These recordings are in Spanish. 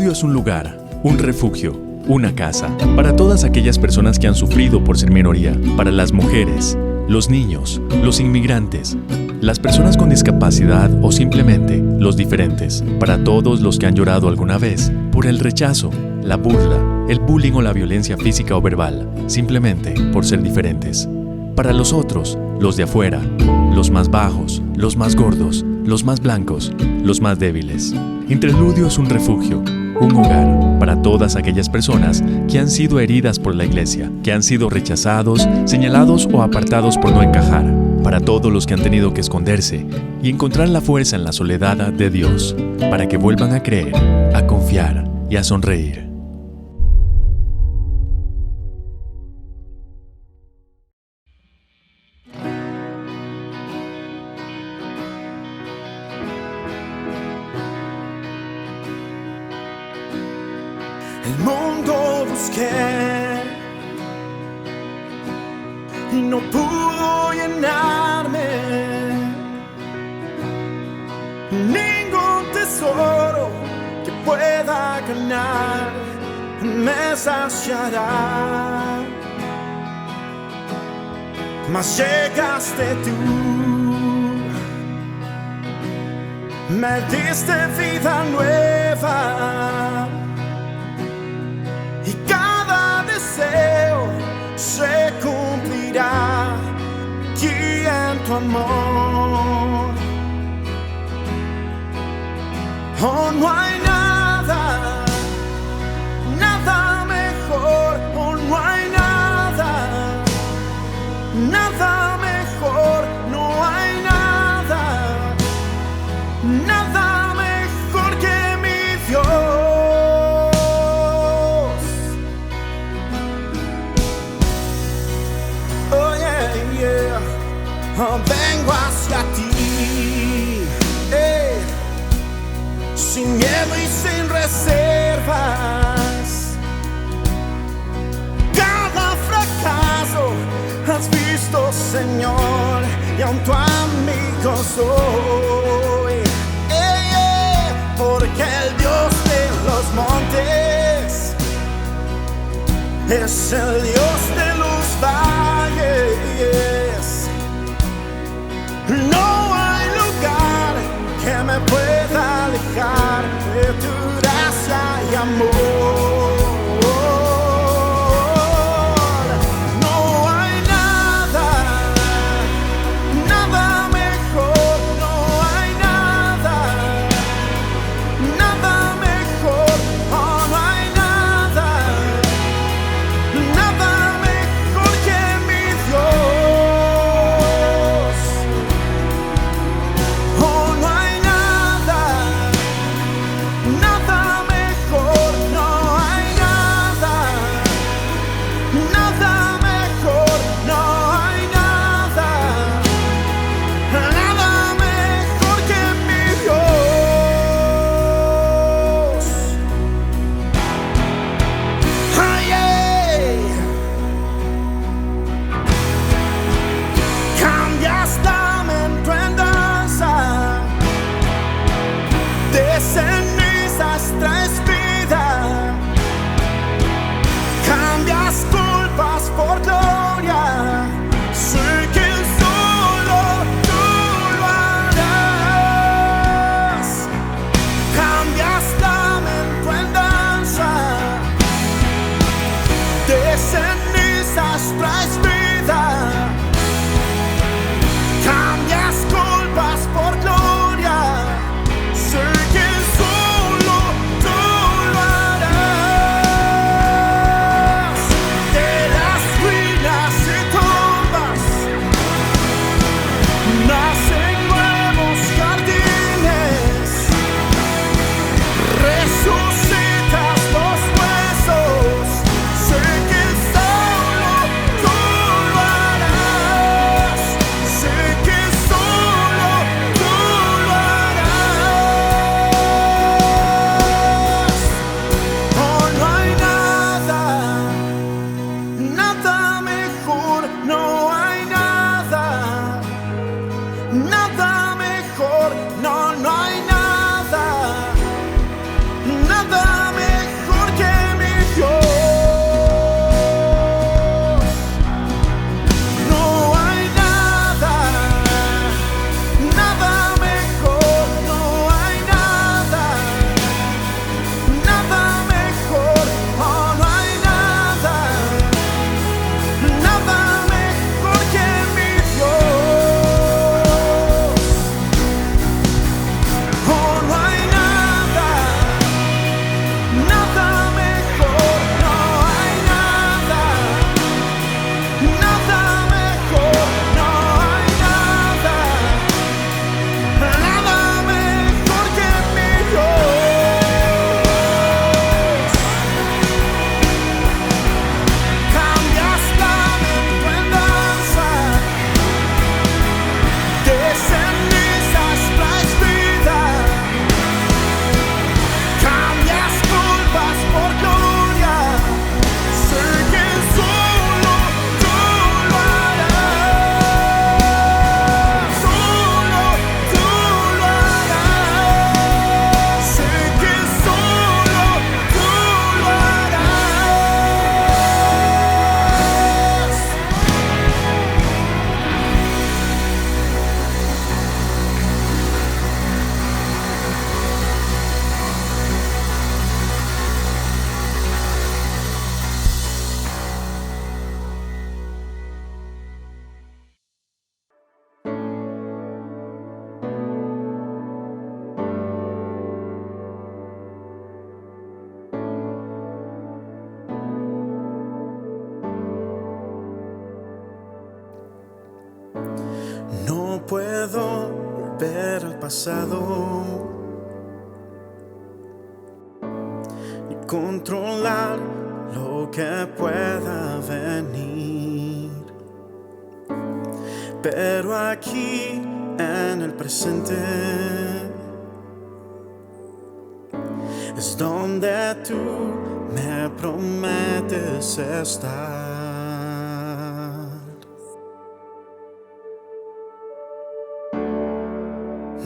Eludio es un lugar, un refugio, una casa, para todas aquellas personas que han sufrido por ser minoría, para las mujeres, los niños, los inmigrantes, las personas con discapacidad o simplemente los diferentes, para todos los que han llorado alguna vez por el rechazo, la burla, el bullying o la violencia física o verbal, simplemente por ser diferentes. Para los otros, los de afuera, los más bajos, los más gordos, los más blancos, los más débiles. Interludio es un refugio, un hogar para todas aquellas personas que han sido heridas por la iglesia, que han sido rechazados, señalados o apartados por no encajar, para todos los que han tenido que esconderse y encontrar la fuerza en la soledad de Dios, para que vuelvan a creer, a confiar y a sonreír. El mundo busqué y no pudo llenarme. Ningún tesoro que pueda ganar me saciará. Mas llegaste tú, me diste vida nueva. Y cada deseo se cumplirá aquí en tu amor. Oh, no hay nada, nada mejor. Oh, no hay nada, nada mejor. No hay nada, nada mejor que mi Dios. Vengo hacia ti, sin miedo y sin reservas. Cada fracaso has visto, Señor, y aún tu amigo soy. Porque el Dios de los montes es el Dios de los valles. No hay lugar que me pueda alejar de tu gracia y amor. No hay nada, nada mejor. No hay nada, nada mejor. Oh, no hay nada, nada mejor. puedo volver al pasado ni controlar lo que pueda venir, pero aquí en el presente es donde tú me prometes estar.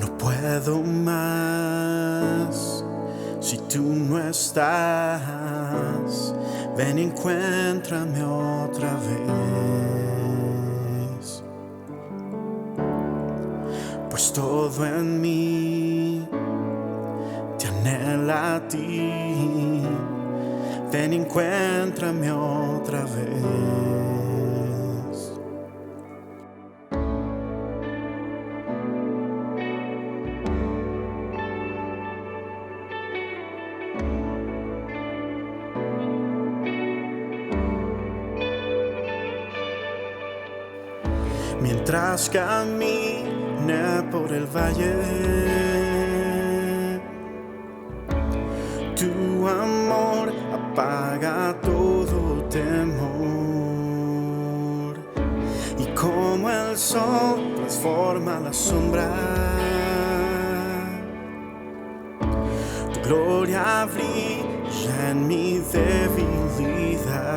No puedo más si tú no estás. Ven, encuéntrame otra vez, pues todo en mí te anhela a ti. Ven, encuéntrame otra vez. Mientras camine por el valle, tu amor apaga todo temor, y como el sol transforma la sombra, tu gloria brilla en mi debilidad.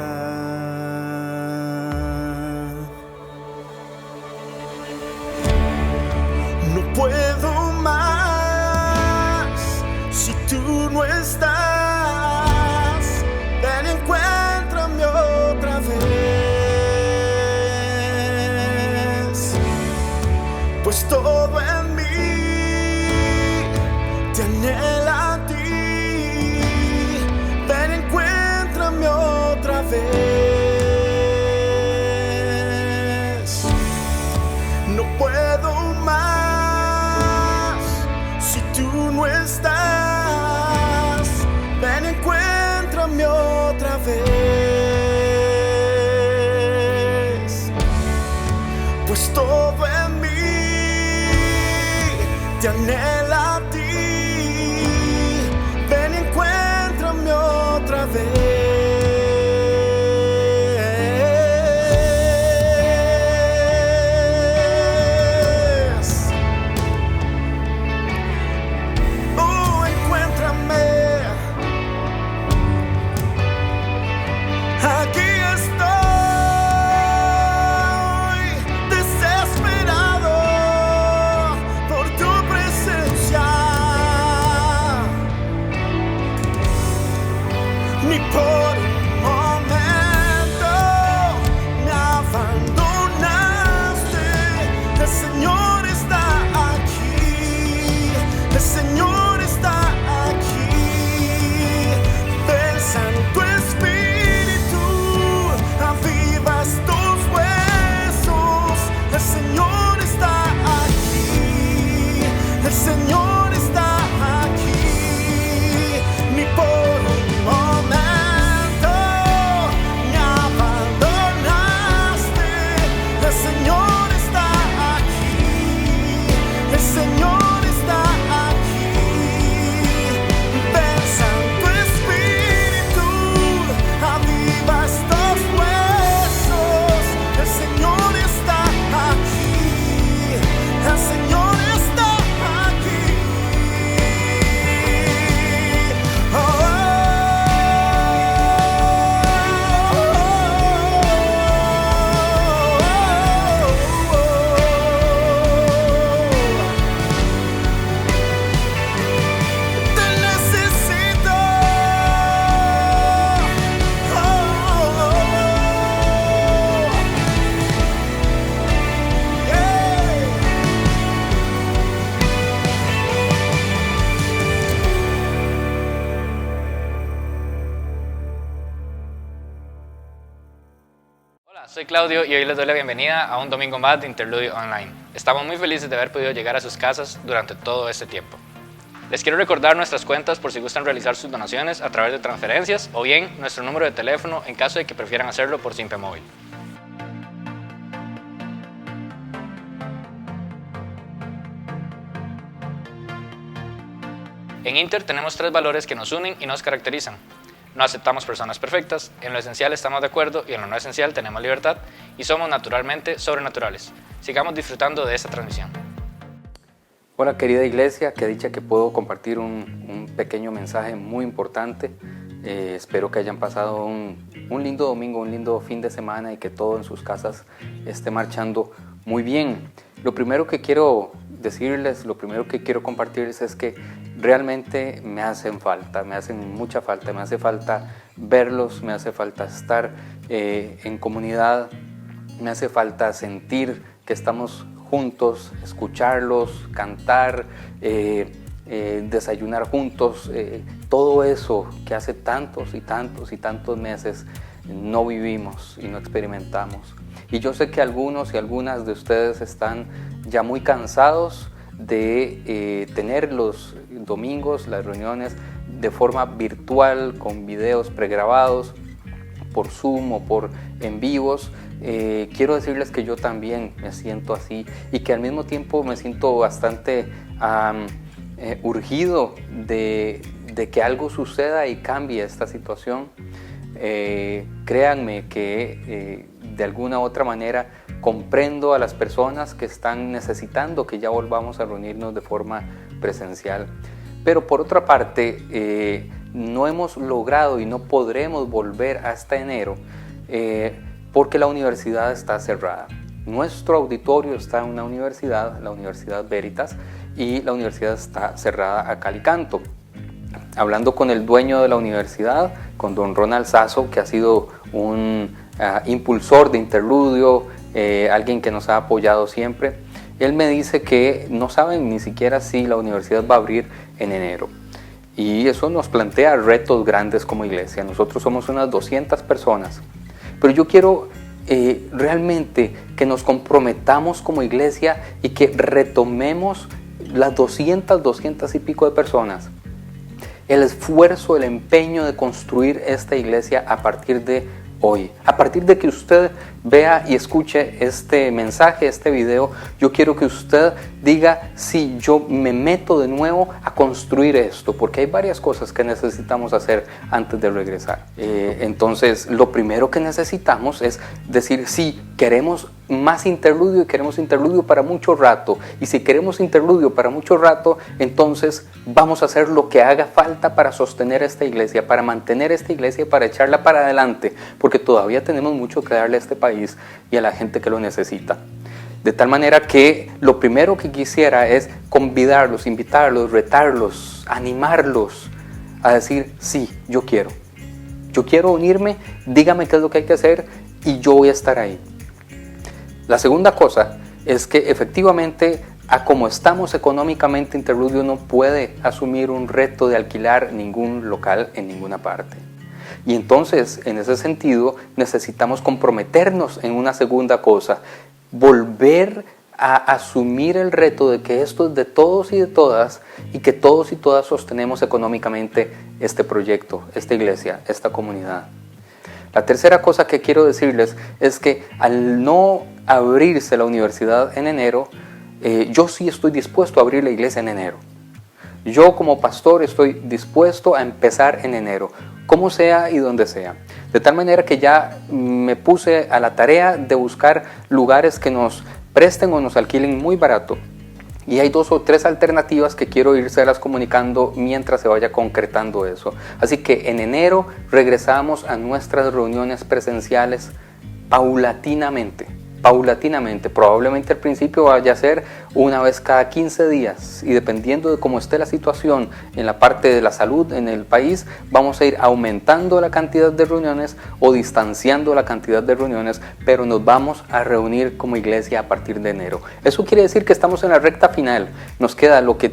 No puedo más si tú no estás. Ven, encuéntrame otra vez, pues todo en mí te anhela a ti. Ven, encuéntrame otra vez. No puedo más si tú no estás. Ven, encuéntrame otra vez, pues todo en mí te anhela a ti. Ven, encuéntrame otra vez. Aquí estoy, desesperado por tu presencia. Ni por un momento me abandonaste. El Señor está aquí, el Señor está aquí. Del Santo Espíritu aviva estos huesos. El Señor está aquí, el Señor está aquí. Ni por un momento me abandonaste. El Señor está aquí, el Señor está aquí. Ven, Santo Espíritu, aviva estos huesos. El Señor está aquí, el Señor está aquí. Oh, oh, te necesito. Oh, yeah. Hola, soy Claudio y hoy les doy la bienvenida a un domingo más de Interludio Online. Estamos muy felices de haber podido llegar a sus casas durante todo este tiempo. Les quiero recordar nuestras cuentas por si gustan realizar sus donaciones a través de transferencias o bien nuestro número de teléfono en caso de que prefieran hacerlo por Simpe Móvil. En Inter tenemos 3 valores que nos unen y nos caracterizan. No aceptamos personas perfectas, en lo esencial estamos de acuerdo y en lo no esencial tenemos libertad y somos naturalmente sobrenaturales. Sigamos disfrutando de esta transmisión. Hola querida iglesia, qué dicha que puedo compartir un pequeño mensaje muy importante. Espero que hayan pasado un lindo domingo, un lindo fin de semana y que todo en sus casas esté marchando muy bien. Lo primero que quiero decirles, lo primero que quiero compartirles es que realmente me hacen mucha falta, me hace falta verlos, me hace falta estar en comunidad, me hace falta sentir que estamos juntos, escucharlos, cantar, desayunar juntos, todo eso que hace tantos y tantos y tantos meses no vivimos y no experimentamos. Y yo sé que algunos y algunas de ustedes están ya muy cansados de tener los domingos, las reuniones de forma virtual, con videos pregrabados por Zoom o por en vivos. Quiero decirles que yo también me siento así y que al mismo tiempo me siento bastante urgido de que algo suceda y cambie esta situación. Créanme que de alguna u otra manera comprendo a las personas que están necesitando que ya volvamos a reunirnos de forma presencial. Pero por otra parte, no hemos logrado y no podremos volver hasta enero porque la universidad está cerrada. Nuestro auditorio está en una universidad, la Universidad Veritas, y la universidad está cerrada a cal y canto. Hablando con el dueño de la universidad, con don Ronald Sasso, que ha sido un impulsor de Interludio, alguien que nos ha apoyado siempre, él me dice que no saben ni siquiera si la universidad va a abrir en enero. Y eso nos plantea retos grandes como iglesia. Nosotros somos unas 200 personas, pero yo quiero realmente que nos comprometamos como iglesia y que retomemos las 200 y pico de personas. El esfuerzo, el empeño de construir esta iglesia a partir de hoy. A partir de que usted vea y escuche este mensaje, este video, yo quiero que usted diga, sí, yo me meto de nuevo a construir esto, porque hay varias cosas que necesitamos hacer antes de regresar. Entonces, lo primero que necesitamos es decir, sí, queremos más interludio y queremos interludio para mucho rato. Y si queremos interludio para mucho rato, entonces vamos a hacer lo que haga falta para sostener esta iglesia, para mantener esta iglesia, para echarla para adelante, porque todavía tenemos mucho que darle a este país y a la gente que lo necesita. De tal manera que lo primero que quisiera es convidarlos, invitarlos, retarlos, animarlos a decir, sí, yo quiero unirme, dígame qué es lo que hay que hacer y yo voy a estar ahí. La segunda cosa es que efectivamente, a como estamos económicamente, Interludio no puede asumir un reto de alquilar ningún local en ninguna parte. Y entonces, en ese sentido, necesitamos comprometernos en una segunda cosa, volver a asumir el reto de que esto es de todos y de todas y que todos y todas sostenemos económicamente este proyecto, esta iglesia, esta comunidad. La tercera cosa que quiero decirles es que al no abrirse la universidad en enero, yo sí estoy dispuesto a abrir la iglesia en enero. Yo como pastor estoy dispuesto a empezar en enero, como sea y donde sea. De tal manera que ya me puse a la tarea de buscar lugares que nos presten o nos alquilen muy barato. Y hay 2 o 3 alternativas que quiero irselas comunicando mientras se vaya concretando eso. Así que en enero regresamos a nuestras reuniones presenciales paulatinamente. Probablemente al principio vaya a ser una vez cada 15 días y dependiendo de cómo esté la situación en la parte de la salud en el país, vamos a ir aumentando la cantidad de reuniones o distanciando la cantidad de reuniones, pero nos vamos a reunir como iglesia a partir de enero. Eso quiere decir que estamos en la recta final, nos queda lo que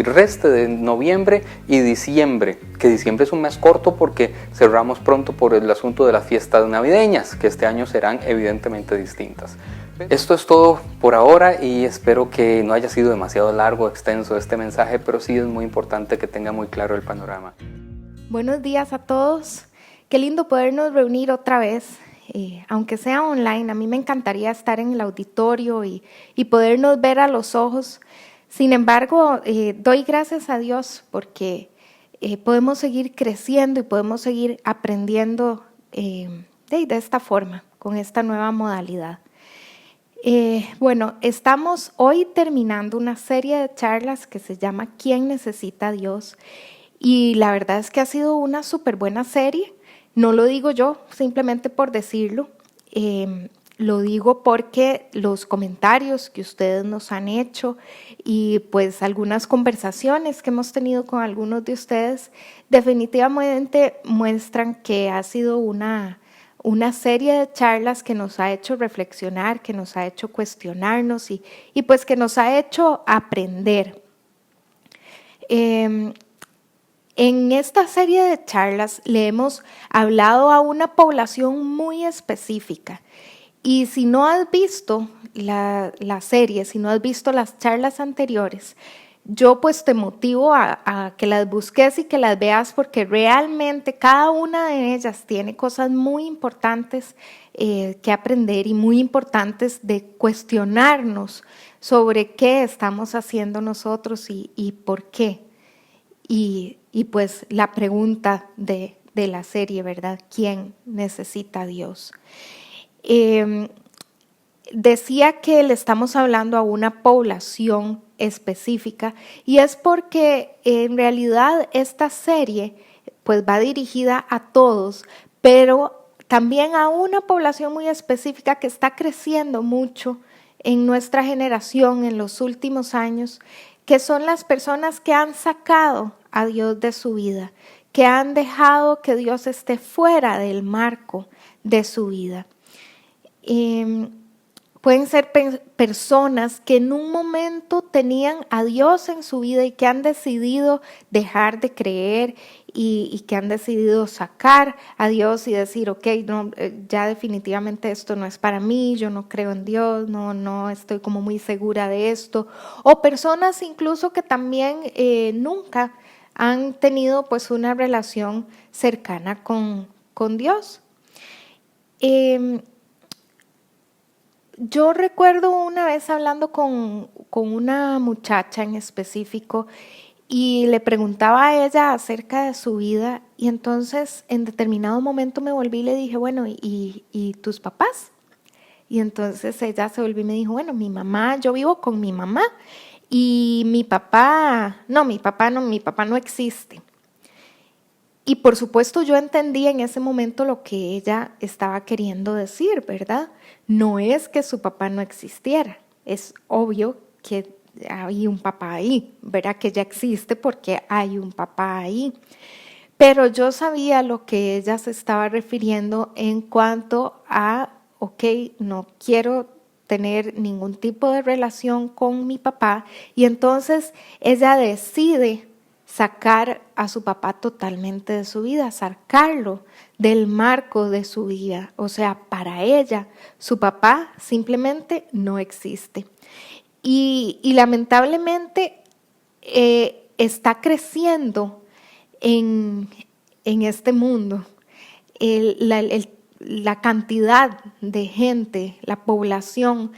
reste de noviembre y diciembre, que diciembre es un mes corto porque cerramos pronto por el asunto de las fiestas navideñas, que este año serán evidentemente distintas. Esto es todo por ahora y espero que no haya sido demasiado largo o extenso este mensaje, pero sí es muy importante que tenga muy claro el panorama. Buenos días a todos, qué lindo podernos reunir otra vez. Aunque sea online, a mí me encantaría estar en el auditorio y podernos ver a los ojos. Sin embargo, doy gracias a Dios porque podemos seguir creciendo y podemos seguir aprendiendo de esta forma, con esta nueva modalidad. Bueno, estamos hoy terminando una serie de charlas que se llama ¿Quién necesita a Dios? Y la verdad es que ha sido una súper buena serie. No lo digo yo simplemente por decirlo. Lo digo porque los comentarios que ustedes nos han hecho y pues algunas conversaciones que hemos tenido con algunos de ustedes definitivamente muestran que ha sido una serie de charlas que nos ha hecho reflexionar, que nos ha hecho cuestionarnos y pues que nos ha hecho aprender. En esta serie de charlas le hemos hablado a una población muy específica. Y si no has visto la serie, si no has visto las charlas anteriores, yo pues te motivo a que las busques y que las veas porque realmente cada una de ellas tiene cosas muy importantes que aprender y muy importantes de cuestionarnos sobre qué estamos haciendo nosotros y por qué. Y pues la pregunta de la serie, ¿verdad? ¿Quién necesita a Dios? Decía que le estamos hablando a una población específica y es porque en realidad esta serie pues va dirigida a todos, pero también a una población muy específica que está creciendo mucho en nuestra generación en los últimos años, que son las personas que han sacado a Dios de su vida, que han dejado que Dios esté fuera del marco de su vida. Pueden ser personas que en un momento tenían a Dios en su vida y que han decidido dejar de creer y que han decidido sacar a Dios y decir, ok, no, ya definitivamente esto no es para mí, yo no creo en Dios, no estoy como muy segura de esto. O personas incluso que también nunca han tenido pues una relación cercana con Dios. Yo recuerdo una vez hablando con una muchacha en específico y le preguntaba a ella acerca de su vida y entonces en determinado momento me volví y le dije, bueno, ¿y tus papás? Y entonces ella se volvió y me dijo, bueno, mi mamá, yo vivo con mi mamá y mi papá no existe. Y por supuesto yo entendí en ese momento lo que ella estaba queriendo decir, ¿verdad? No es que su papá no existiera, es obvio que hay un papá ahí, ¿verdad? Que ya existe porque hay un papá ahí. Pero yo sabía lo que ella se estaba refiriendo en cuanto a, ok, no quiero tener ningún tipo de relación con mi papá y entonces ella decide sacar a su papá totalmente de su vida, sacarlo del marco de su vida. O sea, para ella, su papá simplemente no existe. Y lamentablemente está creciendo en este mundo la cantidad de gente, la población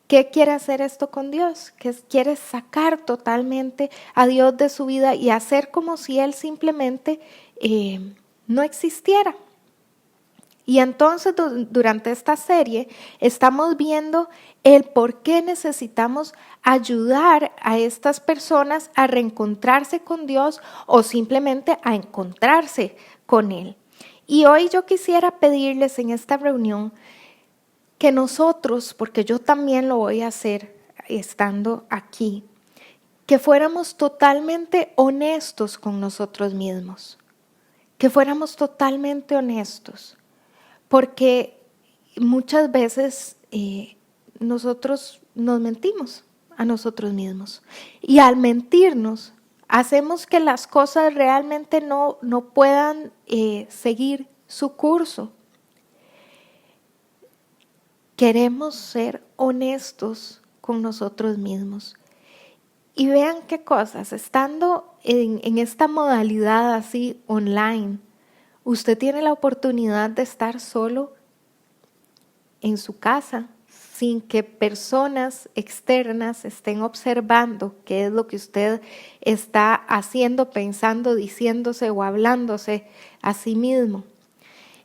¿qué quiere hacer esto con Dios? Que quiere sacar totalmente a Dios de su vida y hacer como si Él simplemente no existiera. Y entonces durante esta serie estamos viendo el por qué necesitamos ayudar a estas personas a reencontrarse con Dios o simplemente a encontrarse con Él. Y hoy yo quisiera pedirles en esta reunión que nosotros, porque yo también lo voy a hacer estando aquí, que fuéramos totalmente honestos con nosotros mismos, que fuéramos totalmente honestos, porque muchas veces nosotros nos mentimos a nosotros mismos y al mentirnos hacemos que las cosas realmente no puedan seguir su curso. Queremos ser honestos con nosotros mismos. Y vean qué cosas, estando en esta modalidad así online, usted tiene la oportunidad de estar solo en su casa, sin que personas externas estén observando qué es lo que usted está haciendo, pensando, diciéndose o hablándose a sí mismo.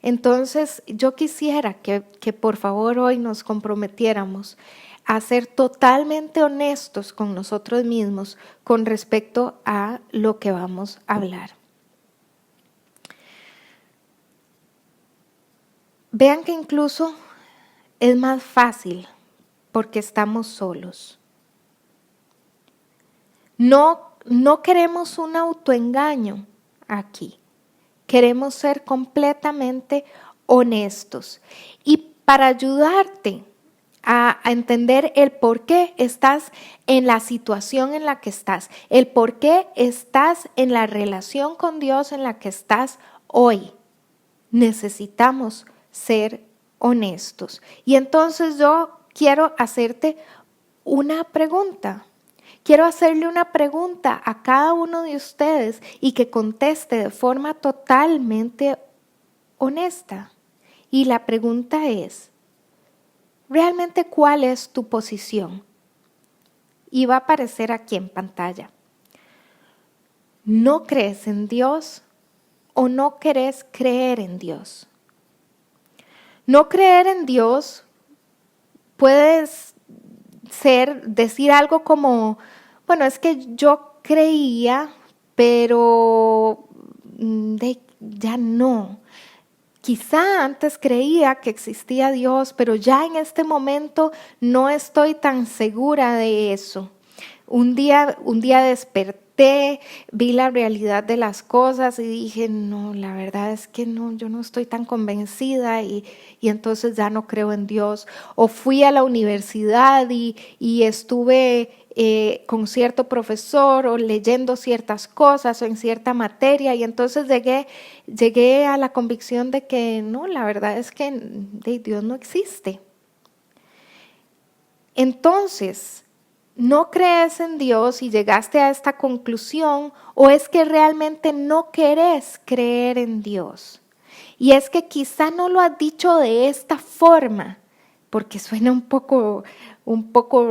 Entonces, yo quisiera que por favor hoy nos comprometiéramos a ser totalmente honestos con nosotros mismos con respecto a lo que vamos a hablar. Vean que incluso es más fácil porque estamos solos. No queremos un autoengaño aquí. Queremos ser completamente honestos. Y para ayudarte a entender el por qué estás en la situación en la que estás, el por qué estás en la relación con Dios en la que estás hoy, necesitamos ser honestos. Y entonces yo quiero hacerte una pregunta. Quiero hacerle una pregunta a cada uno de ustedes y que conteste de forma totalmente honesta. Y la pregunta es, ¿realmente cuál es tu posición? Y va a aparecer aquí en pantalla. ¿No crees en Dios o no querés creer en Dios? No creer en Dios puedes decir algo como, bueno, es que yo creía, pero ya no. Quizá antes creía que existía Dios, pero ya en este momento no estoy tan segura de eso. Un día desperté, vi la realidad de las cosas y dije, no, la verdad es que no, yo no estoy tan convencida y entonces ya no creo en Dios. O fui a la universidad y estuve con cierto profesor o leyendo ciertas cosas o en cierta materia y entonces llegué a la convicción de que no, la verdad es que Dios no existe. Entonces, ¿no crees en Dios y llegaste a esta conclusión o es que realmente no querés creer en Dios? Y es que quizá no lo has dicho de esta forma, porque suena un poco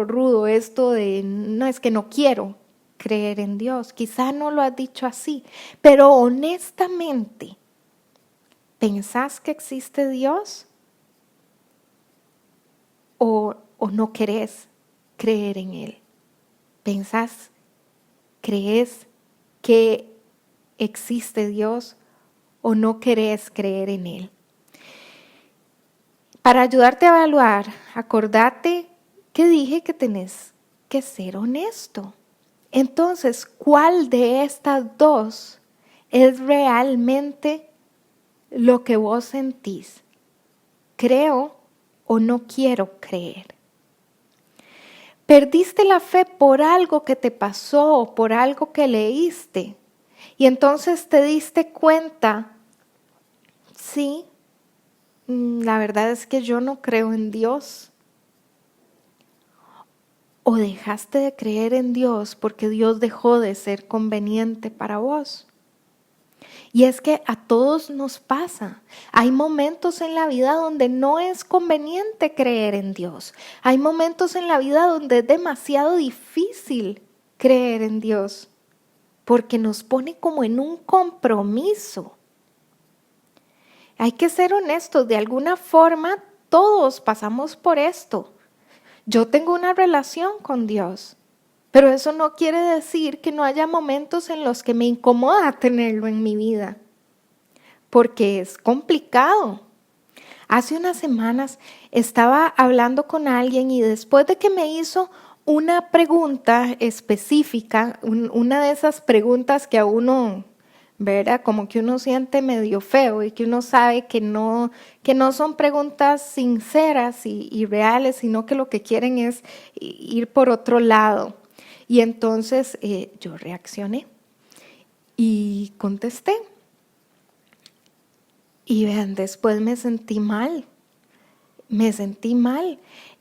rudo esto de, no, es que no quiero creer en Dios. Quizá no lo has dicho así, pero honestamente, ¿pensás que existe Dios? ¿O no querés creer en Él? ¿Crees que existe Dios o no querés creer en Él? Para ayudarte a evaluar, acordate que dije que tenés que ser honesto. Entonces, ¿cuál de estas dos es realmente lo que vos sentís? ¿Creo o no quiero creer? Perdiste la fe por algo que te pasó o por algo que leíste. Y entonces te diste cuenta, sí, la verdad es que yo no creo en Dios. O dejaste de creer en Dios porque Dios dejó de ser conveniente para vos. Y es que a todos nos pasa. Hay momentos en la vida donde no es conveniente creer en Dios. Hay momentos en la vida donde es demasiado difícil creer en Dios, porque nos pone como en un compromiso. Hay que ser honestos, de alguna forma todos pasamos por esto. Yo tengo una relación con Dios, pero eso no quiere decir que no haya momentos en los que me incomoda tenerlo en mi vida, porque es complicado. Hace unas semanas estaba hablando con alguien y después de que me hizo una pregunta específica, una de esas preguntas que a uno, ¿verdad? Como que uno siente medio feo y que uno sabe que no son preguntas sinceras y reales, sino que lo que quieren es ir por otro lado. Y entonces yo reaccioné y contesté. Y vean, después me sentí mal.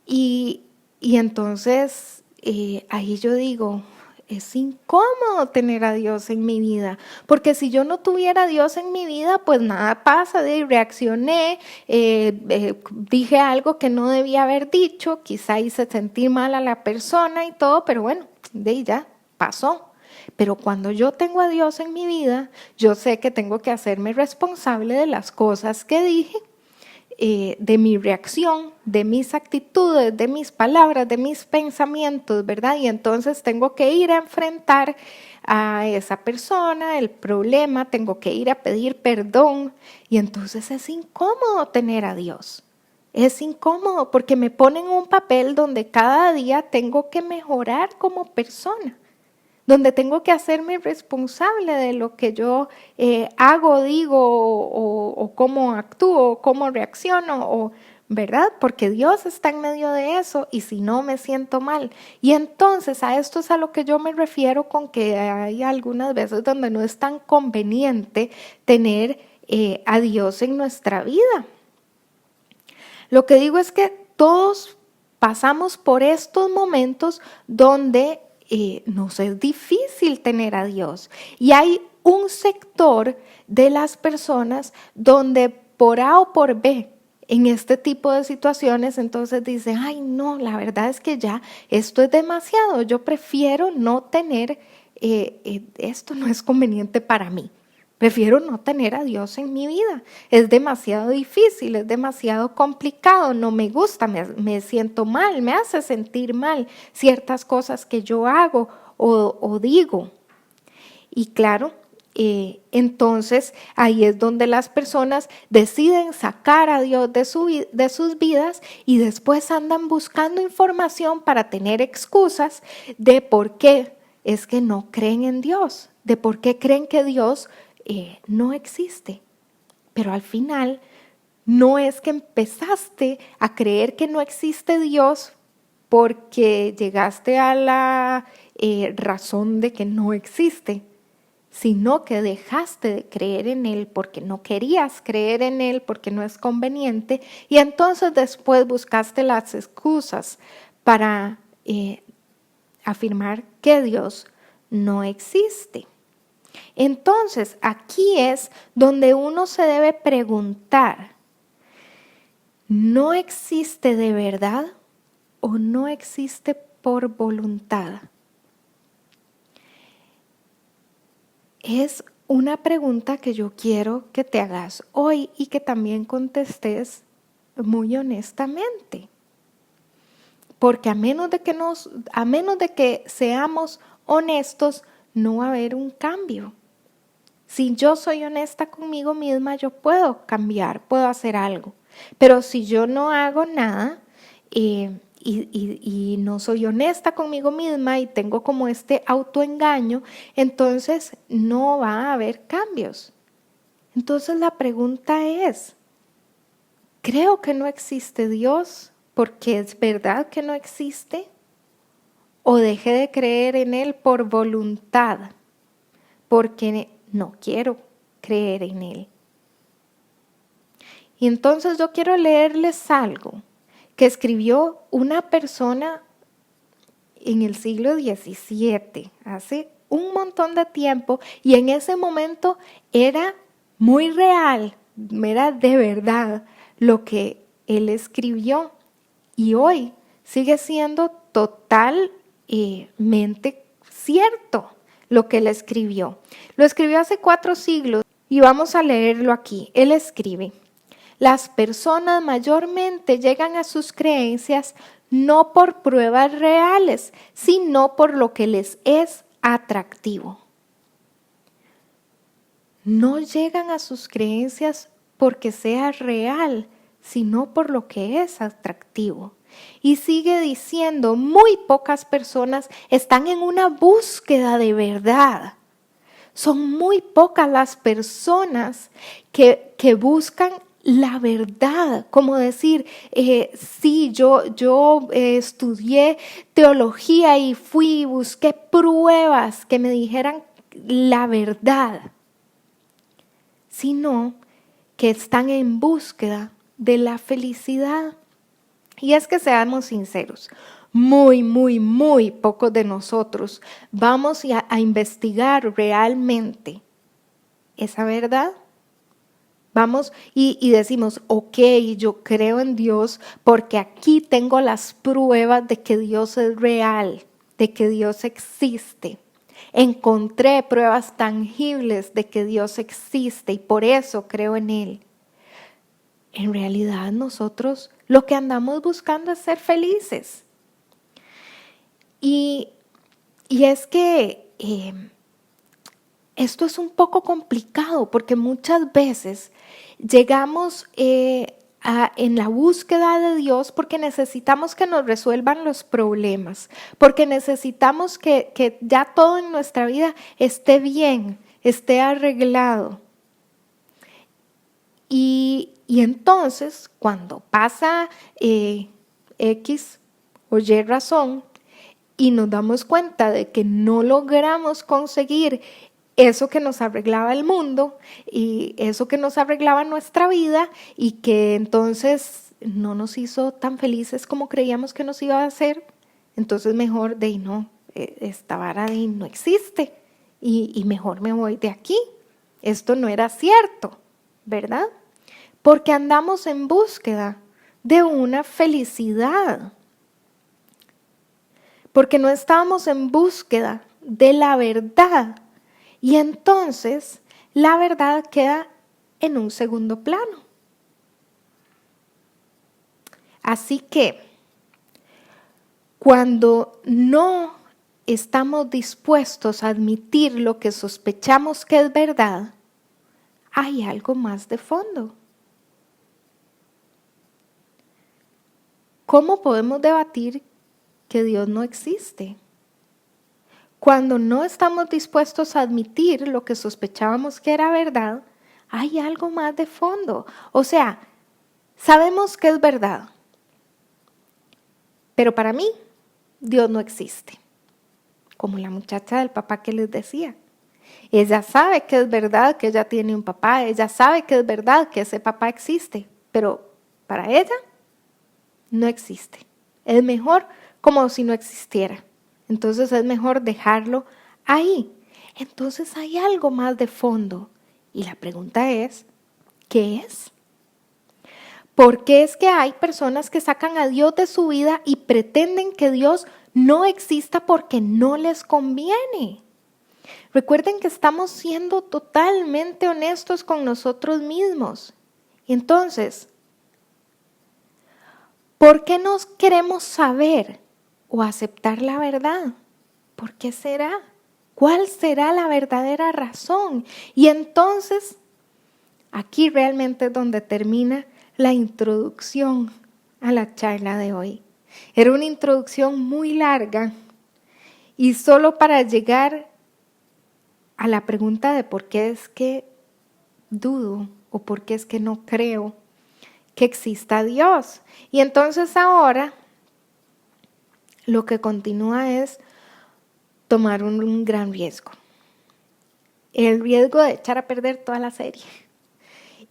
Y entonces ahí yo digo, es incómodo tener a Dios en mi vida, porque si yo no tuviera a Dios en mi vida, pues nada pasa, reaccioné, dije algo que no debía haber dicho, quizá hice sentir mal a la persona y todo, pero bueno, ya pasó. Pero cuando yo tengo a Dios en mi vida, yo sé que tengo que hacerme responsable de las cosas que dije, de mi reacción, de mis actitudes, de mis palabras, de mis pensamientos, ¿verdad? Y entonces tengo que ir a enfrentar a esa persona, el problema, tengo que ir a pedir perdón. Y entonces es incómodo tener a Dios. Es incómodo porque me ponen un papel donde cada día tengo que mejorar como persona, donde tengo que hacerme responsable de lo que yo hago, digo, o cómo actúo, cómo reacciono, ¿verdad? Porque Dios está en medio de eso y si no me siento mal. Y entonces a esto es a lo que yo me refiero con que hay algunas veces donde no es tan conveniente tener a Dios en nuestra vida. Lo que digo es que todos pasamos por estos momentos donde nos es difícil tener a Dios. Y hay un sector de las personas donde por A o por B, en este tipo de situaciones, entonces dicen, ay no, la verdad es que ya esto es demasiado, yo prefiero no tener, esto no es conveniente para mí. Prefiero no tener a Dios en mi vida. Es demasiado difícil, es demasiado complicado, no me gusta, me siento mal, me hace sentir mal ciertas cosas que yo hago o digo. Y claro, entonces ahí es donde las personas deciden sacar a Dios de sus vidas y después andan buscando información para tener excusas de por qué es que no creen en Dios, de por qué creen que Dios no existe. Pero al final no es que empezaste a creer que no existe Dios porque llegaste a la razón de que no existe, sino que dejaste de creer en Él porque no querías creer en Él, porque no es conveniente, y entonces después buscaste las excusas para afirmar que Dios no existe. Entonces, aquí es donde uno se debe preguntar, ¿no existe de verdad o no existe por voluntad? Es una pregunta que yo quiero que te hagas hoy y que también contestes muy honestamente. Porque a menos de que seamos honestos, no va a haber un cambio. Si yo soy honesta conmigo misma, yo puedo cambiar, puedo hacer algo. Pero si yo no hago nada y no soy honesta conmigo misma y tengo como este autoengaño, entonces no va a haber cambios. Entonces la pregunta es, ¿creo que no existe Dios porque es verdad que no existe? ¿O dejé de creer en Él por voluntad? Porque no quiero creer en Él. Y entonces yo quiero leerles algo que escribió una persona en el siglo XVII, hace un montón de tiempo, y en ese momento era muy real, era de verdad lo que él escribió, y hoy sigue siendo totalmente cierto lo que él escribió. Lo escribió hace 4 siglos y vamos a leerlo aquí. Él escribe: las personas mayormente llegan a sus creencias no por pruebas reales, sino por lo que les es atractivo. No llegan a sus creencias porque sea real, sino por lo que es atractivo. Y sigue diciendo, muy pocas personas están en una búsqueda de verdad. Son muy pocas las personas que buscan la verdad, como decir, sí, yo estudié teología y fui y busqué pruebas que me dijeran la verdad, sino que están en búsqueda de la felicidad. Y es que seamos sinceros, muy pocos de nosotros vamos a investigar realmente esa verdad. Vamos y decimos, ok, yo creo en Dios porque aquí tengo las pruebas de que Dios es real, de que Dios existe. Encontré pruebas tangibles de que Dios existe y por eso creo en Él. En realidad nosotros lo que andamos buscando es ser felices. Y es que esto es un poco complicado porque muchas veces llegamos en la búsqueda de Dios porque necesitamos que nos resuelvan los problemas, porque necesitamos que ya todo en nuestra vida esté bien, esté arreglado. Y entonces, cuando pasa X o Y razón y nos damos cuenta de que no logramos conseguir eso que nos arreglaba el mundo y eso que nos arreglaba nuestra vida y que entonces no nos hizo tan felices como creíamos que nos iba a hacer, entonces mejor esta vara no existe y mejor me voy de aquí. Esto no era cierto, ¿verdad? Porque andamos en búsqueda de una felicidad. Porque no estábamos en búsqueda de la verdad. Y entonces la verdad queda en un segundo plano. Así que cuando no estamos dispuestos a admitir lo que sospechamos que es verdad, hay algo más de fondo. ¿Cómo podemos debatir que Dios no existe? Cuando no estamos dispuestos a admitir lo que sospechábamos que era verdad, hay algo más de fondo. O sea, sabemos que es verdad, pero para mí Dios no existe. Como la muchacha del papá que les decía. Ella sabe que es verdad que ella tiene un papá, ella sabe que es verdad que ese papá existe, pero para ella no existe. Es mejor como si no existiera. Entonces es mejor dejarlo ahí. Entonces hay algo más de fondo. Y la pregunta es, ¿qué es? ¿Por qué es que hay personas que sacan a Dios de su vida y pretenden que Dios no exista porque no les conviene? Recuerden que estamos siendo totalmente honestos con nosotros mismos. Entonces, ¿por qué no queremos saber o aceptar la verdad? ¿Por qué será? ¿Cuál será la verdadera razón? Y entonces, aquí realmente es donde termina la introducción a la charla de hoy. Era una introducción muy larga y solo para llegar a la pregunta de por qué es que dudo o por qué es que no creo que exista Dios. Y entonces ahora lo que continúa es tomar un gran riesgo. El riesgo de echar a perder toda la serie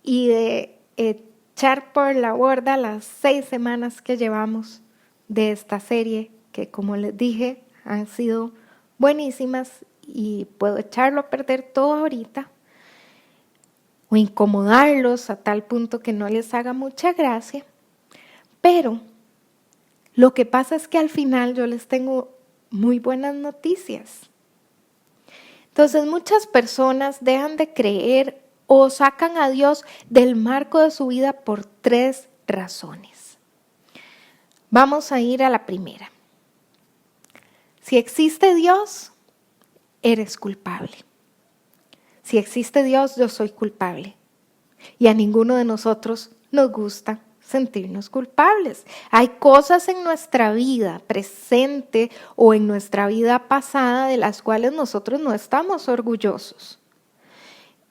y de echar por la borda las 6 semanas que llevamos de esta serie, que como les dije, han sido buenísimas y puedo echarlo a perder todo ahorita o incomodarlos a tal punto que no les haga mucha gracia. Pero lo que pasa es que al final yo les tengo muy buenas noticias. Entonces muchas personas dejan de creer o sacan a Dios del marco de su vida por 3 razones. Vamos a ir a la primera. Si existe Dios, eres culpable. Si existe Dios, yo soy culpable. Y a ninguno de nosotros nos gusta sentirnos culpables. Hay cosas en nuestra vida presente o en nuestra vida pasada de las cuales nosotros no estamos orgullosos.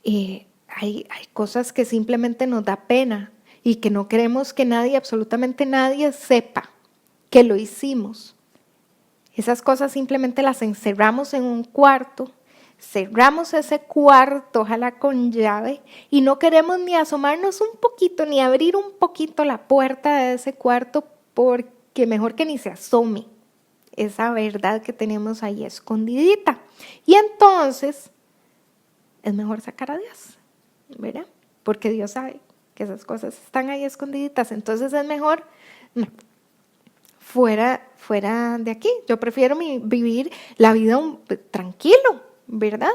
Hay cosas que simplemente nos da pena y que no queremos que nadie, absolutamente nadie, sepa que lo hicimos. Esas cosas simplemente las encerramos en un cuarto, cerramos ese cuarto, ojalá con llave, y no queremos ni asomarnos un poquito, ni abrir un poquito la puerta de ese cuarto, porque mejor que ni se asome, esa verdad que tenemos ahí escondidita. Y entonces es mejor sacar a Dios, ¿verdad? Porque Dios sabe que esas cosas están ahí escondiditas. Entonces es mejor fuera de aquí. Yo prefiero vivir la vida tranquilo, ¿verdad?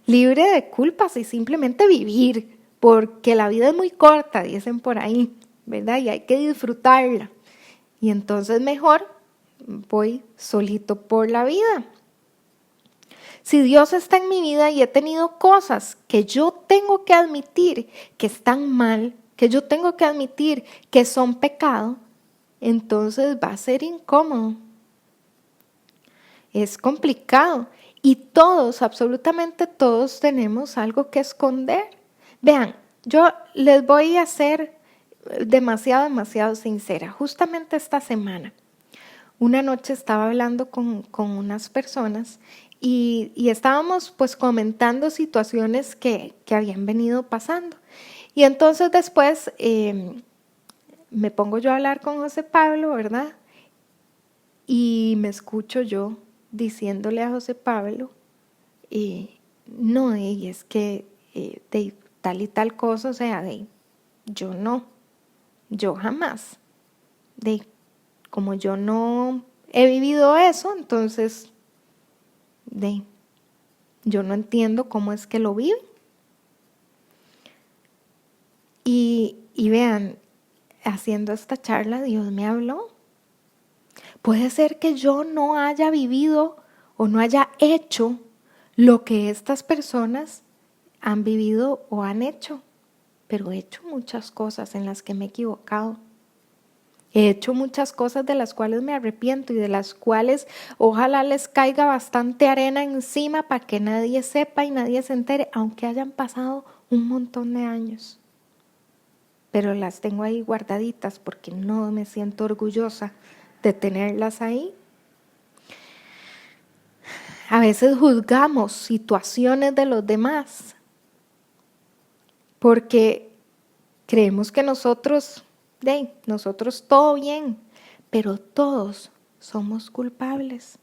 Libre de culpas y simplemente vivir, porque la vida es muy corta, dicen por ahí, ¿verdad? Y hay que disfrutarla. Y entonces mejor voy solito por la vida. Si Dios está en mi vida y he tenido cosas que yo tengo que admitir que están mal, que yo tengo que admitir que son pecado, entonces va a ser incómodo. Es complicado. Y todos, absolutamente todos, tenemos algo que esconder. Vean, yo les voy a ser demasiado sincera. Justamente esta semana, una noche estaba hablando con unas personas y estábamos pues comentando situaciones que habían venido pasando. Y entonces después me pongo yo a hablar con José Pablo, ¿verdad? Y me escucho yo diciéndole a José Pablo, no, es que de tal y tal cosa, o sea, yo no, yo jamás, como yo no he vivido eso, entonces yo no entiendo cómo es que lo viven. Y vean, haciendo esta charla, Dios me habló. Puede ser que yo no haya vivido o no haya hecho lo que estas personas han vivido o han hecho, pero he hecho muchas cosas en las que me he equivocado. He hecho muchas cosas de las cuales me arrepiento y de las cuales ojalá les caiga bastante arena encima para que nadie sepa y nadie se entere, aunque hayan pasado un montón de años. Pero las tengo ahí guardaditas porque no me siento orgullosa de tenerlas ahí. A veces juzgamos situaciones de los demás porque creemos que nosotros todo bien, pero todos somos culpables,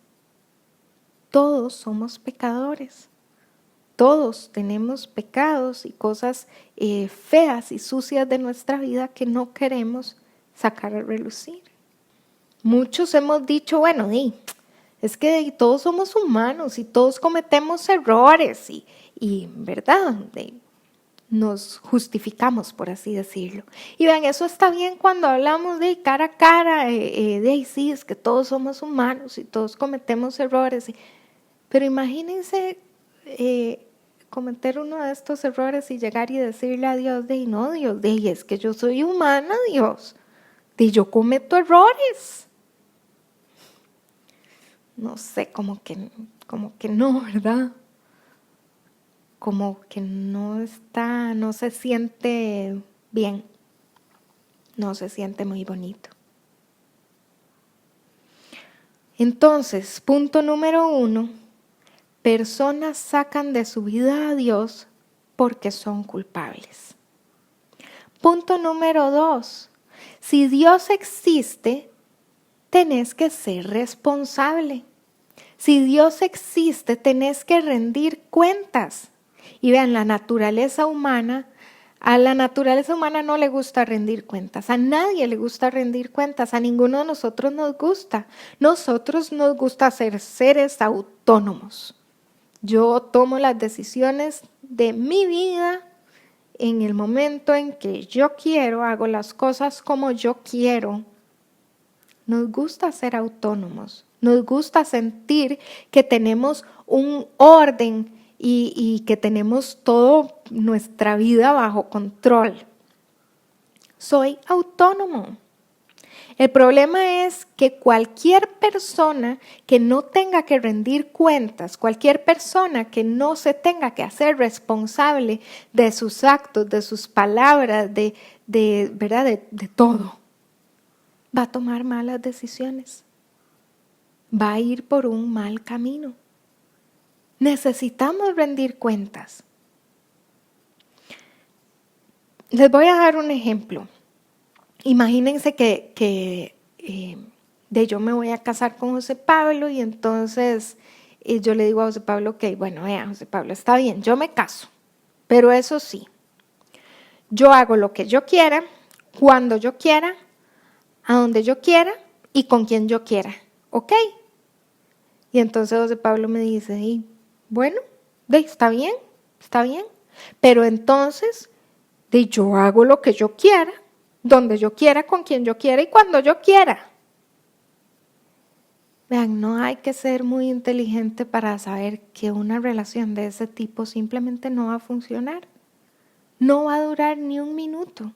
todos somos pecadores, todos tenemos pecados y cosas feas y sucias de nuestra vida que no queremos sacar a relucir. Muchos hemos dicho, bueno, es que todos somos humanos y todos cometemos errores y ¿verdad? Nos justificamos, por así decirlo. Y vean, eso está bien cuando hablamos de cara a cara, sí, es que todos somos humanos y todos cometemos errores. Pero imagínense cometer uno de estos errores y llegar y decirle a Dios, no, Dios, es que yo soy humana, Dios, yo cometo errores. No sé, como que no, ¿verdad? Como que no se siente bien, no se siente muy bonito. Entonces, punto número 1, personas sacan de su vida a Dios porque son culpables. Punto número 2, si Dios existe, tenés que ser responsable. Si Dios existe, tenés que rendir cuentas. Y vean, a la naturaleza humana no le gusta rendir cuentas. A nadie le gusta rendir cuentas. A ninguno de nosotros nos gusta. Nosotros nos gusta ser seres autónomos. Yo tomo las decisiones de mi vida en el momento en que yo quiero, hago las cosas como yo quiero. Nos gusta ser autónomos. Nos gusta sentir que tenemos un orden y que tenemos toda nuestra vida bajo control. Soy autónomo. El problema es que cualquier persona que no tenga que rendir cuentas, cualquier persona que no se tenga que hacer responsable de sus actos, de sus palabras, de todo, va a tomar malas decisiones. Va a ir por un mal camino. Necesitamos rendir cuentas. Les voy a dar un ejemplo. Imagínense que de yo me voy a casar con José Pablo y entonces yo le digo a José Pablo, ok, bueno, vea, José Pablo, está bien, yo me caso, pero eso sí, yo hago lo que yo quiera, cuando yo quiera, a donde yo quiera y con quien yo quiera, ¿ok? Y entonces José Pablo me dice, y bueno, está bien, pero entonces yo hago lo que yo quiera, donde yo quiera, con quien yo quiera y cuando yo quiera. Vean, no hay que ser muy inteligente para saber que una relación de ese tipo simplemente no va a funcionar. No va a durar ni un minuto.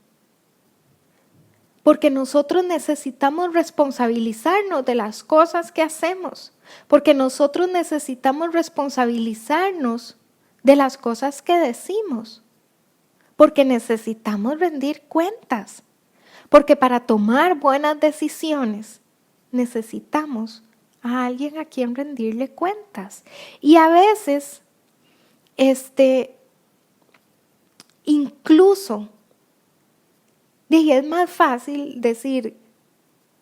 Porque nosotros necesitamos responsabilizarnos de las cosas que hacemos. Porque nosotros necesitamos responsabilizarnos de las cosas que decimos. Porque necesitamos rendir cuentas. Porque para tomar buenas decisiones necesitamos a alguien a quien rendirle cuentas. Y a veces, incluso, es más fácil decir,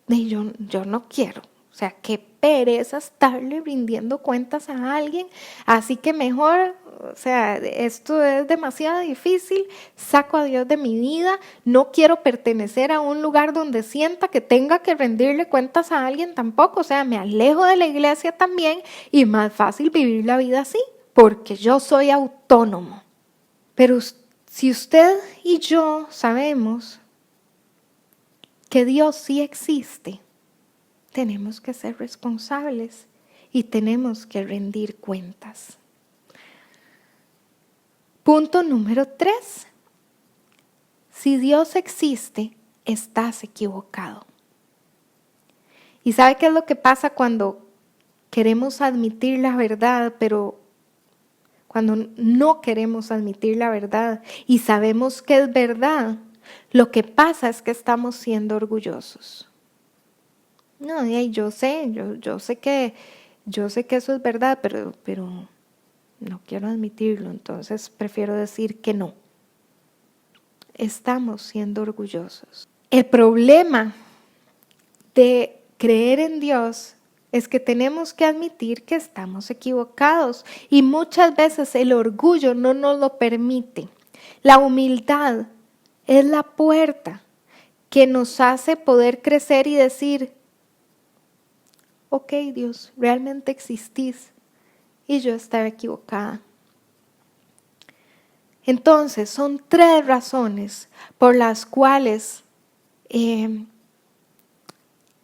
yo no quiero. O sea, qué pereza estarle rindiendo cuentas a alguien, así que mejor, o sea, esto es demasiado difícil, saco a Dios de mi vida, no quiero pertenecer a un lugar donde sienta que tenga que rendirle cuentas a alguien tampoco, o sea, me alejo de la iglesia también y más fácil vivir la vida así, porque yo soy autónomo. Pero si usted y yo sabemos que Dios sí existe, tenemos que ser responsables y tenemos que rendir cuentas. Punto número 3. Si Dios existe, estás equivocado. ¿Y sabe qué es lo que pasa cuando queremos admitir la verdad, pero cuando no queremos admitir la verdad y sabemos que es verdad? Lo que pasa es que estamos siendo orgullosos. No, yo sé que eso es verdad, pero no quiero admitirlo, entonces prefiero decir que no. Estamos siendo orgullosos. El problema de creer en Dios es que tenemos que admitir que estamos equivocados y muchas veces el orgullo no nos lo permite. La humildad es la puerta que nos hace poder crecer y decir, ok, Dios, realmente existís y yo estaba equivocada. Entonces, son 3 razones por las cuales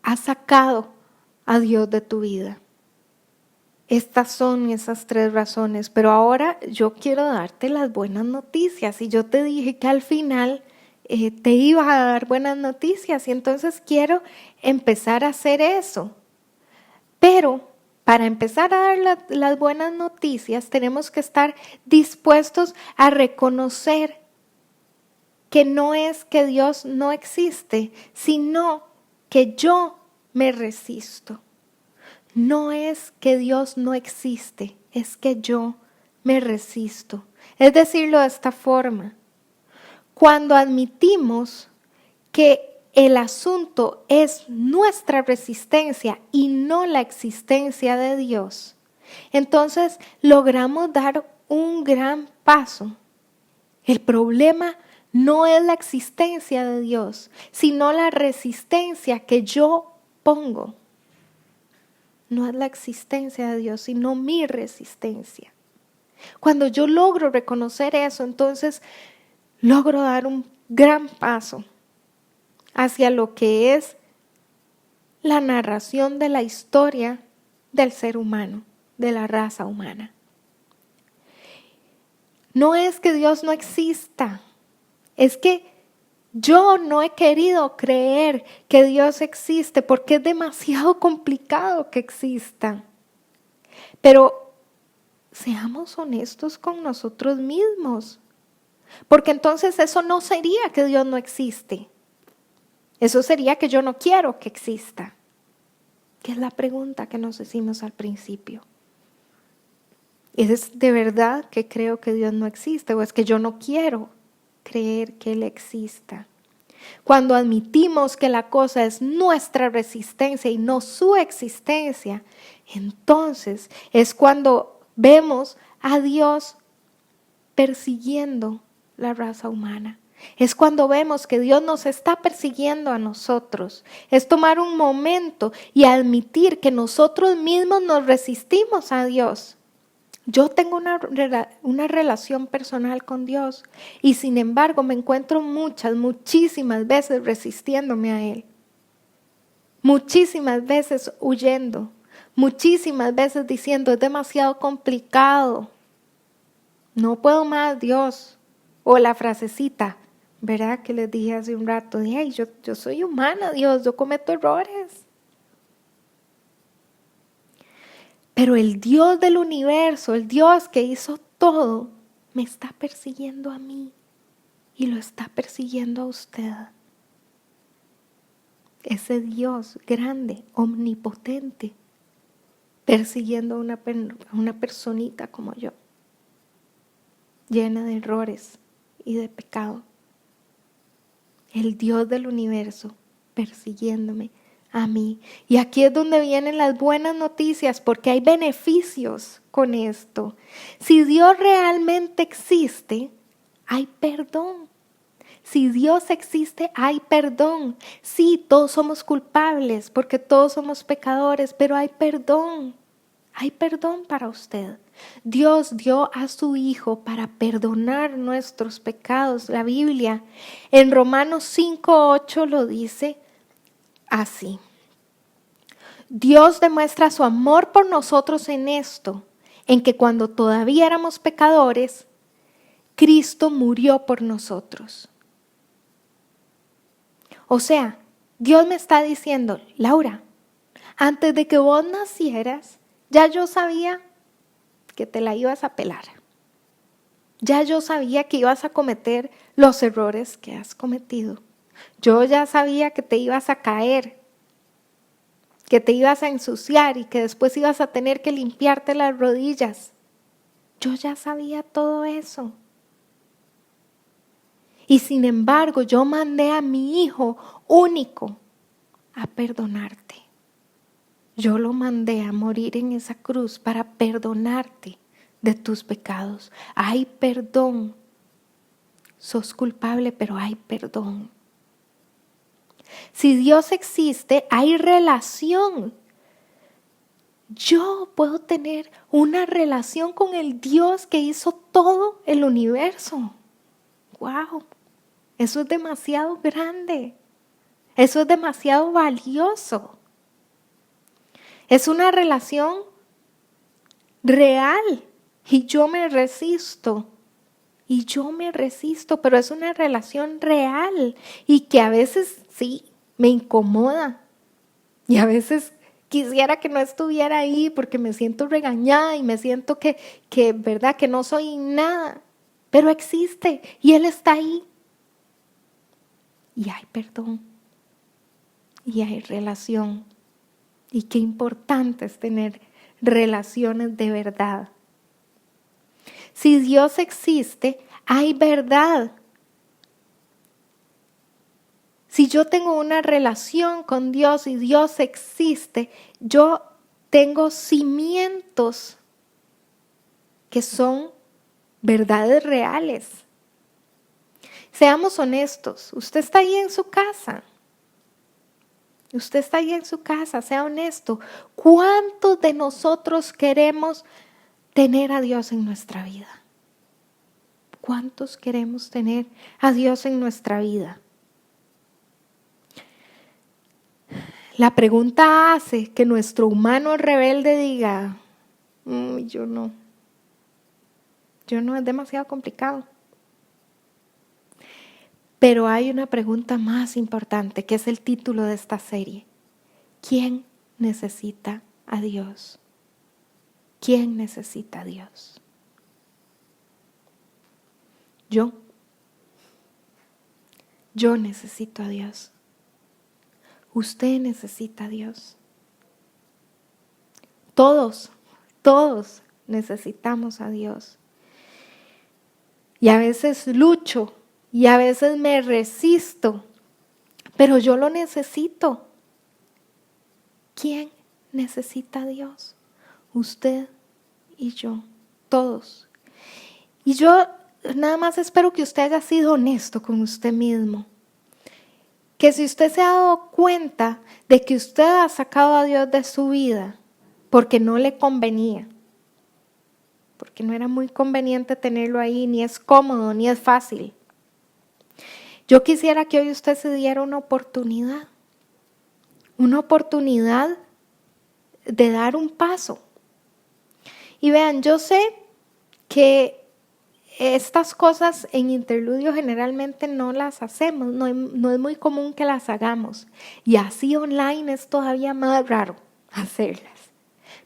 has sacado a Dios de tu vida. Estas son esas 3 razones, pero ahora yo quiero darte las buenas noticias y yo te dije que al final te iba a dar buenas noticias y entonces quiero empezar a hacer eso. Pero para empezar a dar las buenas noticias tenemos que estar dispuestos a reconocer que no es que Dios no existe, sino que yo me resisto. No es que Dios no existe, es que yo me resisto. Es decirlo de esta forma. Cuando admitimos que el asunto es nuestra resistencia y no la existencia de Dios, entonces logramos dar un gran paso. El problema no es la existencia de Dios, sino la resistencia que yo pongo. No es la existencia de Dios, sino mi resistencia. Cuando yo logro reconocer eso, entonces logro dar un gran paso hacia lo que es la narración de la historia del ser humano, de la raza humana. No es que Dios no exista, es que yo no he querido creer que Dios existe porque es demasiado complicado que exista. Pero seamos honestos con nosotros mismos, porque entonces eso no sería que Dios no existe. Eso sería que yo no quiero que exista, que es la pregunta que nos hicimos al principio. ¿Es de verdad que creo que Dios no existe o es que yo no quiero creer que Él exista? Cuando admitimos que la cosa es nuestra resistencia y no su existencia, entonces es cuando vemos a Dios persiguiendo la raza humana. Es cuando vemos que Dios nos está persiguiendo a nosotros. Es tomar un momento y admitir que nosotros mismos nos resistimos a Dios. Yo tengo una relación personal con Dios y sin embargo me encuentro muchísimas veces resistiéndome a Él. Muchísimas veces huyendo. Muchísimas veces diciendo, es demasiado complicado. No puedo más, Dios. O la frasecita, ¿verdad? Que les dije hace un rato, hey, yo soy humana, Dios, yo cometo errores. Pero el Dios del universo, el Dios que hizo todo, me está persiguiendo a mí y lo está persiguiendo a usted. Ese Dios grande, omnipotente, persiguiendo a una personita como yo, llena de errores y de pecado. El Dios del universo persiguiéndome a mí. Y aquí es donde vienen las buenas noticias, porque hay beneficios con esto. Si Dios realmente existe, hay perdón. Si Dios existe, hay perdón. Sí, todos somos culpables, porque todos somos pecadores, pero hay perdón. Hay perdón para usted. Dios dio a su Hijo para perdonar nuestros pecados. La Biblia en Romanos 5:8 lo dice así. Dios demuestra su amor por nosotros en esto, en que cuando todavía éramos pecadores, Cristo murió por nosotros. O sea, Dios me está diciendo, Laura, antes de que vos nacieras, ya yo sabía que te la ibas a pelar. Ya yo sabía que ibas a cometer los errores que has cometido. Yo ya sabía que te ibas a caer, que te ibas a ensuciar y que después ibas a tener que limpiarte las rodillas. Yo ya sabía todo eso. Y sin embargo, yo mandé a mi Hijo único a perdonarte. Yo lo mandé a morir en esa cruz para perdonarte de tus pecados. Hay perdón. Sos culpable, pero hay perdón. Si Dios existe, hay relación. Yo puedo tener una relación con el Dios que hizo todo el universo. ¡Wow! Eso es demasiado grande. Eso es demasiado valioso. Es una relación real y yo me resisto. Y yo me resisto, pero es una relación real y que a veces sí me incomoda. Y a veces quisiera que no estuviera ahí porque me siento regañada y me siento que verdad, que no soy nada. Pero existe y Él está ahí. Y hay perdón. Y hay relación. Y qué importante es tener relaciones de verdad. Si Dios existe, hay verdad. Si yo tengo una relación con Dios y Dios existe, yo tengo cimientos que son verdades reales. Seamos honestos, usted está ahí en su casa. Usted está ahí en su casa, sea honesto. ¿Cuántos de nosotros queremos tener a Dios en nuestra vida? ¿Cuántos queremos tener a Dios en nuestra vida? La pregunta hace que nuestro humano rebelde diga, yo no, es demasiado complicado. Pero hay una pregunta más importante, que es el título de esta serie. ¿Quién necesita a Dios? ¿Quién necesita a Dios? Yo. Yo necesito a Dios. Usted necesita a Dios. Todos necesitamos a Dios. Y a veces lucho y a veces me resisto pero yo lo necesito. ¿Quién necesita a Dios? Usted y yo, todos. Y yo nada más espero que usted haya sido honesto con usted mismo. Que si usted se ha dado cuenta de que usted ha sacado a Dios de su vida porque no le convenía, porque no era muy conveniente tenerlo ahí, ni es cómodo, ni es fácil. Yo quisiera que hoy usted se diera una oportunidad de dar un paso. Y vean, yo sé que estas cosas en interludio generalmente no las hacemos, no es muy común que las hagamos. Y así online es todavía más raro hacerlas.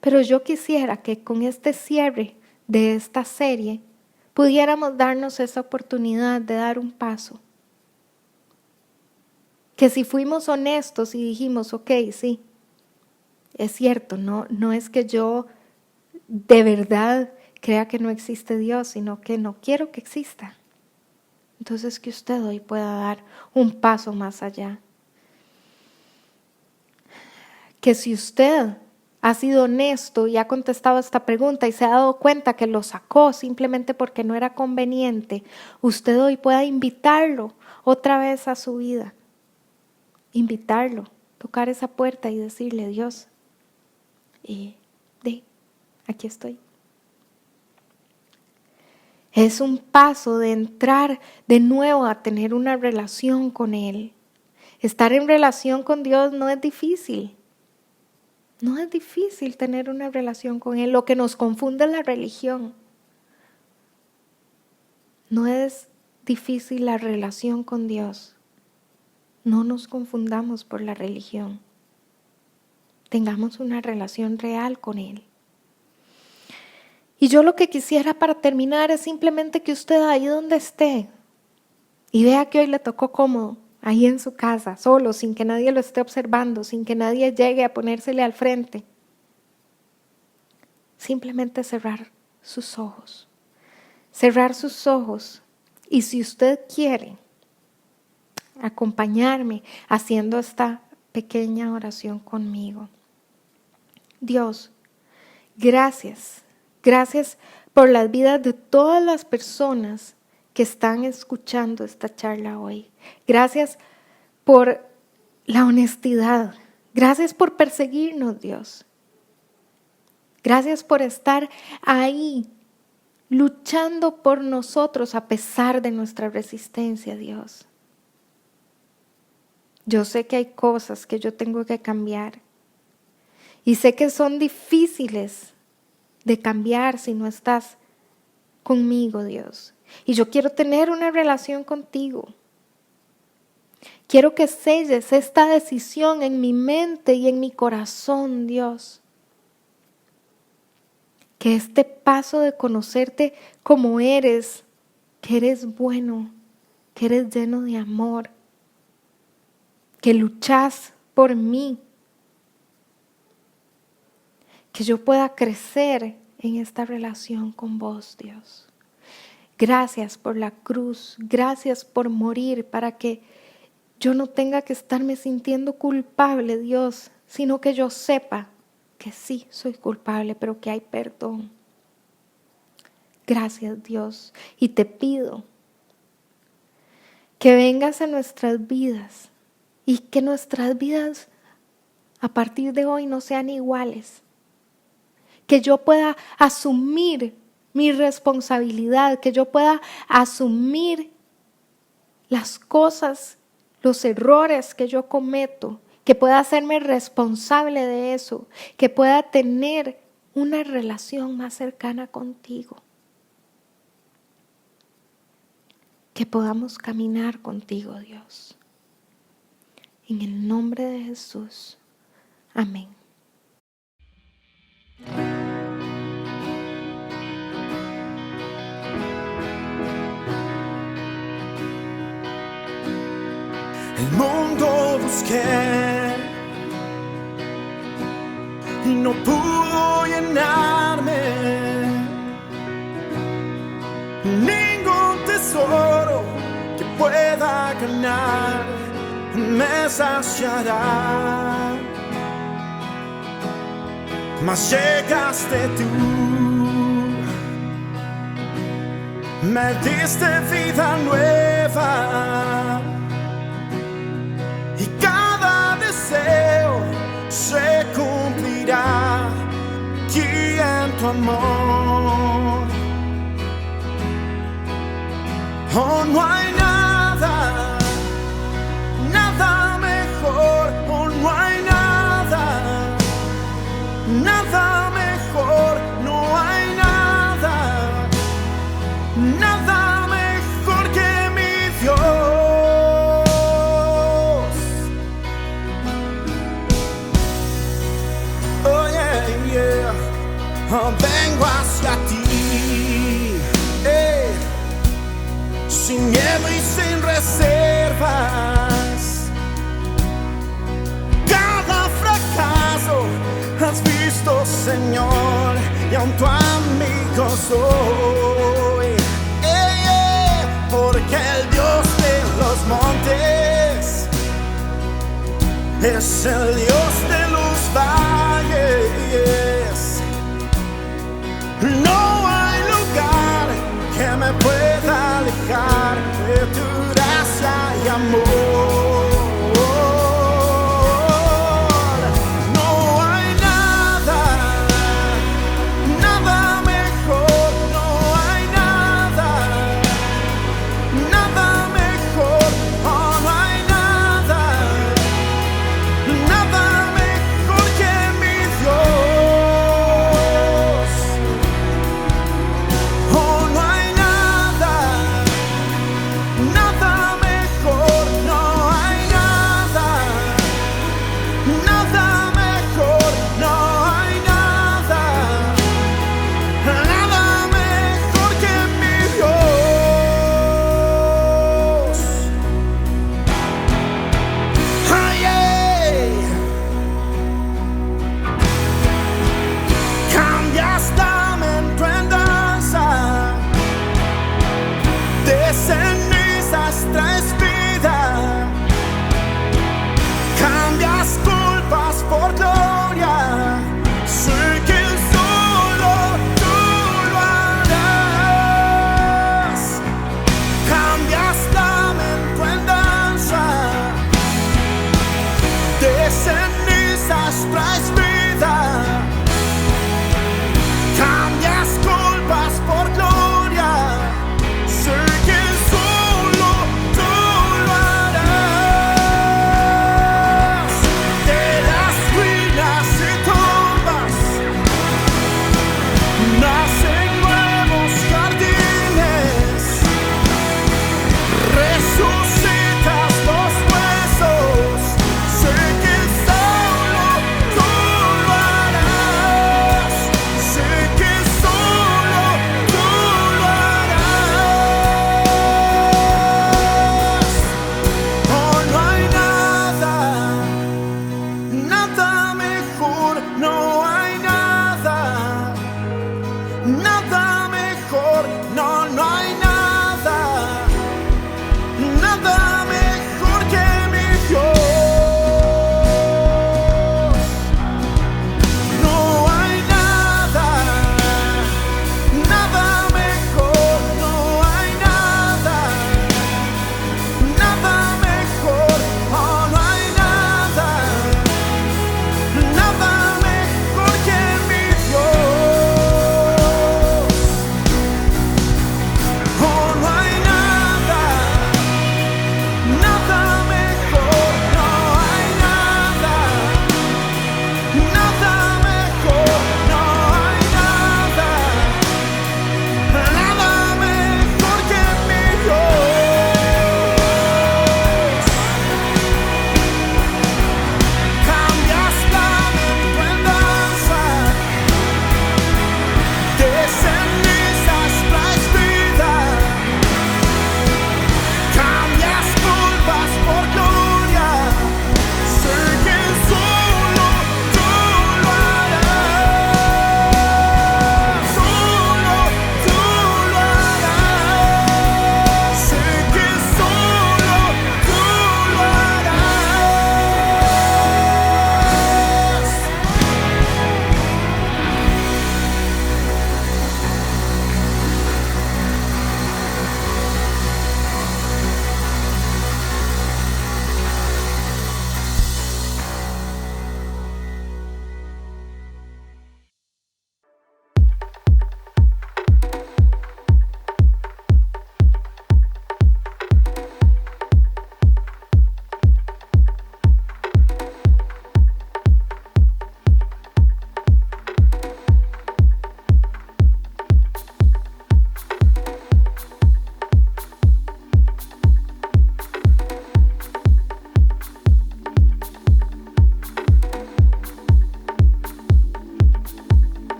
Pero yo quisiera que con este cierre de esta serie pudiéramos darnos esa oportunidad de dar un paso. Que si fuimos honestos y dijimos, ok, sí, es cierto, no es que yo de verdad crea que no existe Dios, sino que no quiero que exista. Entonces que usted hoy pueda dar un paso más allá. Que si usted ha sido honesto y ha contestado esta pregunta y se ha dado cuenta que lo sacó simplemente porque no era conveniente, usted hoy pueda invitarlo otra vez a su vida. Invitarlo, tocar esa puerta y decirle, Dios, aquí estoy. Es un paso de entrar de nuevo a tener una relación con Él. Estar en relación con Dios no es difícil. No es difícil tener una relación con Él. Lo que nos confunde es la religión. No es difícil la relación con Dios. No nos confundamos por la religión. Tengamos una relación real con Él. Y yo lo que quisiera para terminar es simplemente que usted ahí donde esté y vea que hoy le tocó cómodo, ahí en su casa, solo, sin que nadie lo esté observando, sin que nadie llegue a ponérsele al frente. Simplemente cerrar sus ojos. Cerrar sus ojos. Y si usted quiere acompañarme haciendo esta pequeña oración conmigo. Dios, gracias. Gracias por las vidas de todas las personas que están escuchando esta charla hoy. Gracias por la honestidad. Gracias por perseguirnos, Dios. Gracias por estar ahí luchando por nosotros a pesar de nuestra resistencia, Dios. Yo sé que hay cosas que yo tengo que cambiar y sé que son difíciles de cambiar si no estás conmigo, Dios. Y yo quiero tener una relación contigo. Quiero que selles esta decisión en mi mente y en mi corazón, Dios. Que este paso de conocerte como eres, que eres bueno, que eres lleno de amor, que luchas por mí, que yo pueda crecer en esta relación con vos, Dios. Gracias por la cruz, gracias por morir para que yo no tenga que estarme sintiendo culpable, Dios, sino que yo sepa que sí soy culpable, pero que hay perdón. Gracias, Dios, y te pido que vengas a nuestras vidas y que nuestras vidas a partir de hoy no sean iguales. Que yo pueda asumir mi responsabilidad, que yo pueda asumir las cosas, los errores que yo cometo, que pueda hacerme responsable de eso, que pueda tener una relación más cercana contigo. Que podamos caminar contigo, Dios. En el nombre de Jesús. Amén. El mundo busqué y no pudo llenarme. Ningún tesoro que pueda ganar me saciará. Mas llegaste tú, me diste vida nueva y cada deseo se cumplirá aquí en tu amor. Oh, no hay nada, nada mejor, oh, no hay nada, nada mejor, no hay nada, nada mejor que mi Dios. Oh, yeah, yeah. Oh, vengo hacia ti, sin miedo y sin reservas. Cada fracaso has visto, Señor, y aún tu amigo soy. Porque el Dios de los montes es el Dios de los valles.